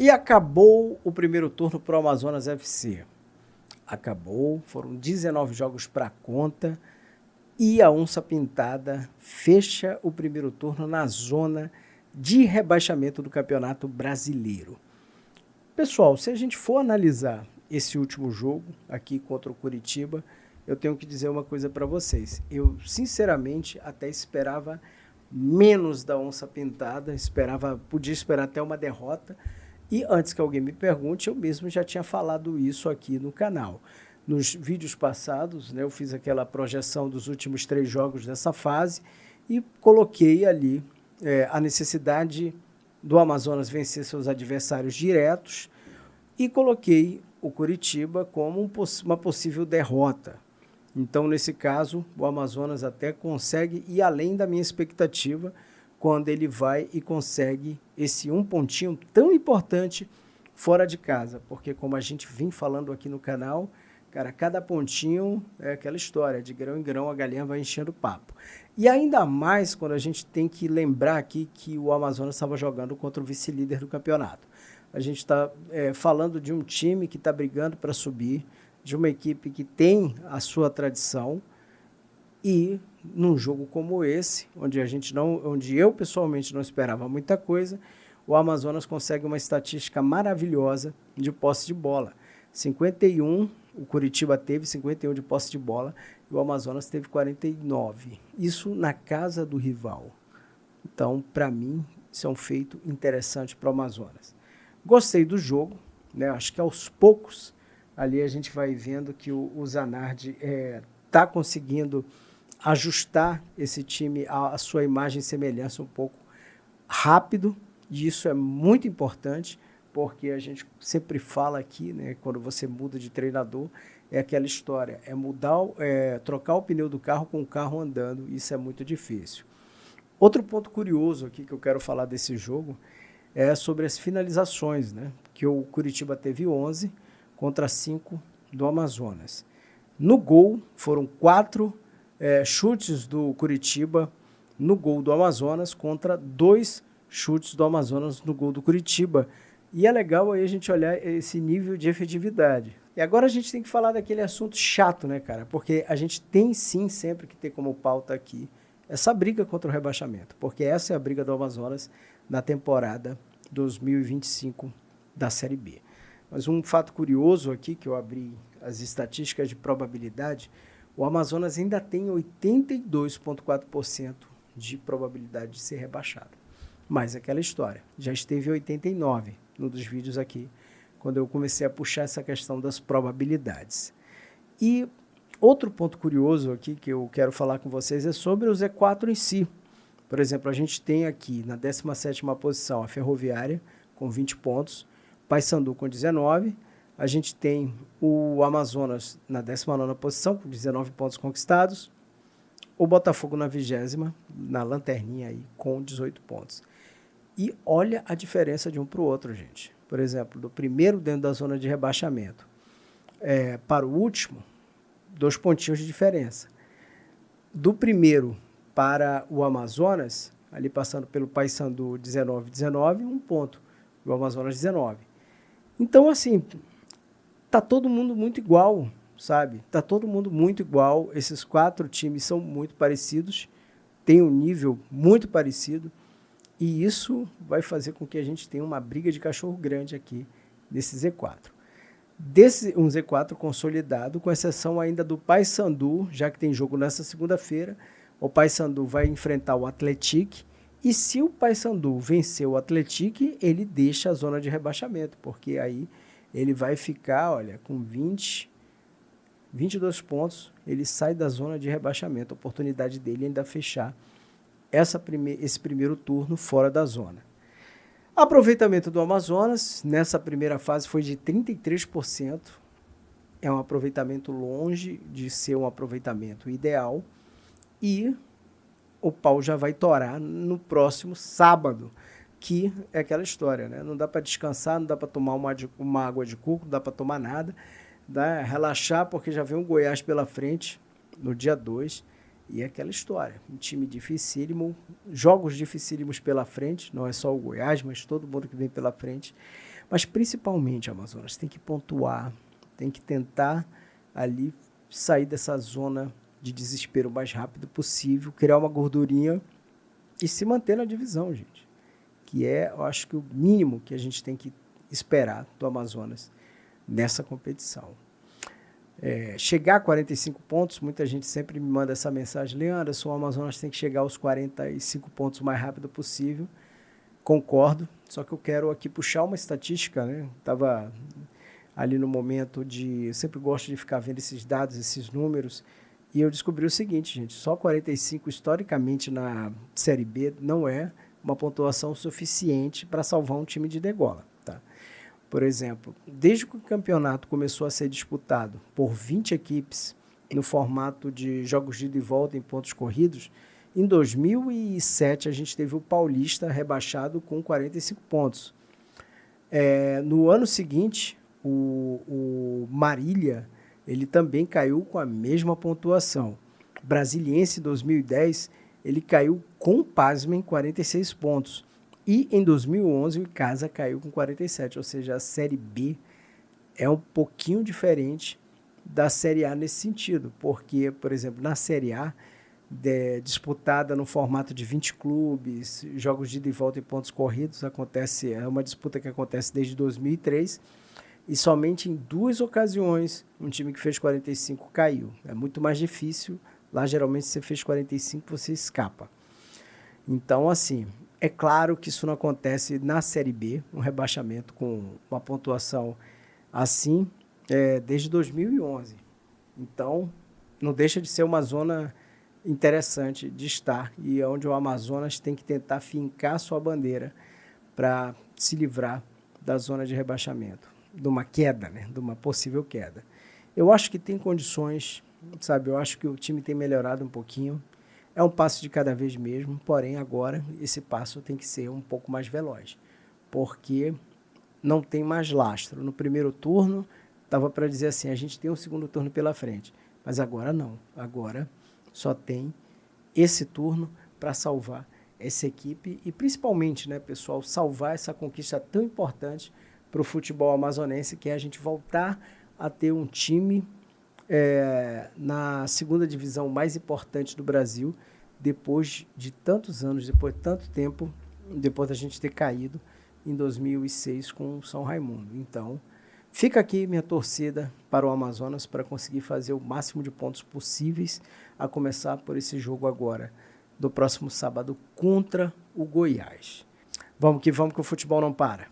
E acabou o primeiro turno para o Amazonas FC. Acabou, foram 19 jogos para conta e a Onça Pintada fecha o primeiro turno na zona de rebaixamento do Campeonato Brasileiro. Pessoal, se a gente for analisar esse último jogo aqui contra o Curitiba, eu tenho que dizer uma coisa para vocês. Eu, sinceramente, até esperava menos da Onça Pintada, podia esperar até uma derrota. E antes que alguém me pergunte, eu mesmo já tinha falado isso aqui no canal. Nos vídeos passados, né, eu fiz aquela projeção dos últimos 3 jogos dessa fase e coloquei ali a necessidade do Amazonas vencer seus adversários diretos e coloquei o Curitiba como uma possível derrota. Então, nesse caso, o Amazonas até consegue ir além da minha expectativa quando ele vai e consegue esse um pontinho tão importante fora de casa. Porque, como a gente vem falando aqui no canal, cara, cada pontinho é aquela história, de grão em grão a galinha vai enchendo o papo. E ainda mais quando a gente tem que lembrar aqui que o Amazonas estava jogando contra o vice-líder do campeonato. A gente está falando de um time que está brigando para subir, de uma equipe que tem a sua tradição e num jogo como esse, onde eu pessoalmente não esperava muita coisa, o Amazonas consegue uma estatística maravilhosa de posse de bola. 51, o Curitiba teve 51 de posse de bola e o Amazonas teve 49. Isso na casa do rival. Então, para mim, isso é um feito interessante para o Amazonas. Gostei do jogo, né? Acho que aos poucos ali a gente vai vendo que o Zanardi está conseguindo ajustar esse time à sua imagem e semelhança um pouco rápido, e isso é muito importante, porque a gente sempre fala aqui, né, quando você muda de treinador, é aquela história, trocar o pneu do carro com o carro andando, isso é muito difícil. Outro ponto curioso aqui que eu quero falar desse jogo é sobre as finalizações, né? Que o Curitiba teve 11 contra 5 do Amazonas. No gol, foram 4 chutes do Curitiba no gol do Amazonas contra 2 chutes do Amazonas no gol do Curitiba. E é legal aí a gente olhar esse nível de efetividade. E agora a gente tem que falar daquele assunto chato, né, cara? Porque a gente tem sim sempre que ter como pauta aqui essa briga contra o rebaixamento, porque essa é a briga do Amazonas na temporada 2025 da Série B. Mas um fato curioso aqui, que eu abri as estatísticas de probabilidade, o Amazonas ainda tem 82,4% de probabilidade de ser rebaixado. Mas aquela história, já esteve 89% num dos vídeos aqui, quando eu comecei a puxar essa questão das probabilidades. E outro ponto curioso aqui que eu quero falar com vocês é sobre o Z4 em si. Por exemplo, a gente tem aqui na 17ª posição a Ferroviária com 20 pontos, Paysandu com 19, a gente tem o Amazonas na 19ª posição com 19 pontos conquistados, o Botafogo na 20ª, na lanterninha aí, com 18 pontos. E olha a diferença de um para o outro, gente. Por exemplo, do primeiro dentro da zona de rebaixamento para o último, 2 pontinhos de diferença. Do primeiro para o Amazonas, ali passando pelo Paysandu 19, 1 ponto. O Amazonas 19. Então, assim, tá todo mundo muito igual, sabe? Tá todo mundo muito igual. Esses 4 times são muito parecidos, têm um nível muito parecido, e isso vai fazer com que a gente tenha uma briga de cachorro grande aqui nesse Z4. Um Z4 consolidado, com exceção ainda do Paysandu, já que tem jogo nessa segunda-feira, o Paysandu vai enfrentar o Atlético, e se o Paysandu vencer o Atlético, ele deixa a zona de rebaixamento, porque aí ele vai ficar, olha, com 22 pontos, ele sai da zona de rebaixamento. A oportunidade dele ainda fechar esse primeiro turno fora da zona. Aproveitamento do Amazonas, nessa primeira fase foi de 33%, é um aproveitamento longe de ser um aproveitamento ideal, e o pau já vai torar no próximo sábado, que é aquela história, né? Não dá para descansar, não dá para tomar uma água de coco, não dá para tomar nada, dá relaxar, porque já vem um Goiás pela frente no dia 2, e é aquela história, um time dificílimo, jogos dificílimos pela frente, não é só o Goiás, mas todo mundo que vem pela frente. Mas principalmente, Amazonas, tem que pontuar, tem que tentar ali sair dessa zona de desespero o mais rápido possível, criar uma gordurinha e se manter na divisão, gente. Que é, eu acho que o mínimo que a gente tem que esperar do Amazonas nessa competição. Chegar a 45 pontos, muita gente sempre me manda essa mensagem, Leandro, o Amazonas tem que chegar aos 45 pontos o mais rápido possível. Concordo, só que eu quero aqui puxar uma estatística, né? Estava ali no momento eu sempre gosto de ficar vendo esses dados, esses números, e eu descobri o seguinte, gente, só 45 historicamente na Série B não é uma pontuação suficiente para salvar um time de degola, tá? Por exemplo, desde que o campeonato começou a ser disputado por 20 equipes no formato de jogos de ida e volta em pontos corridos, em 2007 a gente teve o Paulista rebaixado com 45 pontos. No ano seguinte, o Marília ele também caiu com a mesma pontuação. Brasiliense, em 2010, ele caiu com, pasmem, 46 pontos. E em 2011 o Icasa caiu com 47, ou seja, a Série B é um pouquinho diferente da Série A nesse sentido, porque, por exemplo, na Série A, disputada no formato de 20 clubes, jogos de ida e volta em pontos corridos, é uma disputa que acontece desde 2003, e somente em 2 ocasiões um time que fez 45 caiu. É muito mais difícil, lá geralmente se você fez 45 você escapa. Então, assim, é claro que isso não acontece na Série B, um rebaixamento com uma pontuação assim, desde 2011. Então, não deixa de ser uma zona interessante de estar e onde o Amazonas tem que tentar fincar sua bandeira para se livrar da zona de rebaixamento, de uma queda, né? De uma possível queda. Eu acho que tem condições, sabe? Eu acho que o time tem melhorado um pouquinho. É um passo de cada vez mesmo, porém agora esse passo tem que ser um pouco mais veloz, porque não tem mais lastro. No primeiro turno, estava para dizer assim, a gente tem um segundo turno pela frente, mas agora não. Agora só tem esse turno para salvar essa equipe e principalmente, né, pessoal, salvar essa conquista tão importante para o futebol amazonense, que é a gente voltar a ter um time na segunda divisão mais importante do Brasil, depois de tantos anos, depois de tanto tempo, depois da gente ter caído em 2006 com o São Raimundo. Então, fica aqui minha torcida para o Amazonas para conseguir fazer o máximo de pontos possíveis, a começar por esse jogo agora, do próximo sábado, contra o Goiás. Vamos que o futebol não para.